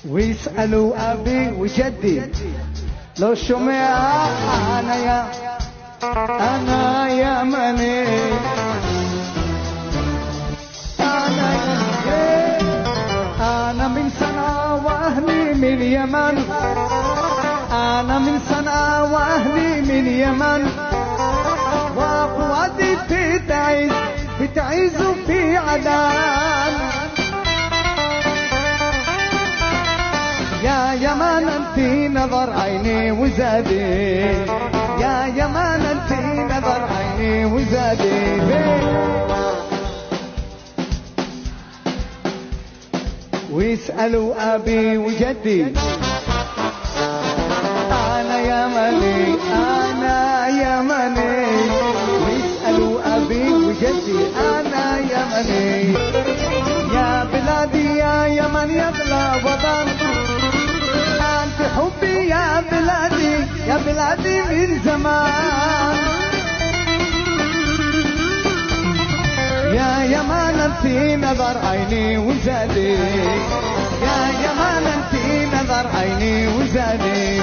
ويسألوا أبي وجدي لو شمع أنا يمني أنا من صنعاء وأهلي من يمن أنا من صنعاء وأهلي من يمن وأخواتي بتعيش في عدن يا يمن انت نظر عيني وزادي يا يمن انت نظر عيني وزادي ويسألوا أبي وجدي أنا يمني أنا يمني ويسألوا أبي وجدي أنا يمني يا بلادي يا يمن يا بلا وطن أنت حبي يا بلادي يا بلادي من زمان يا يمن انت نظر عيني وزادي يا يمن انت نظر عيني وزادي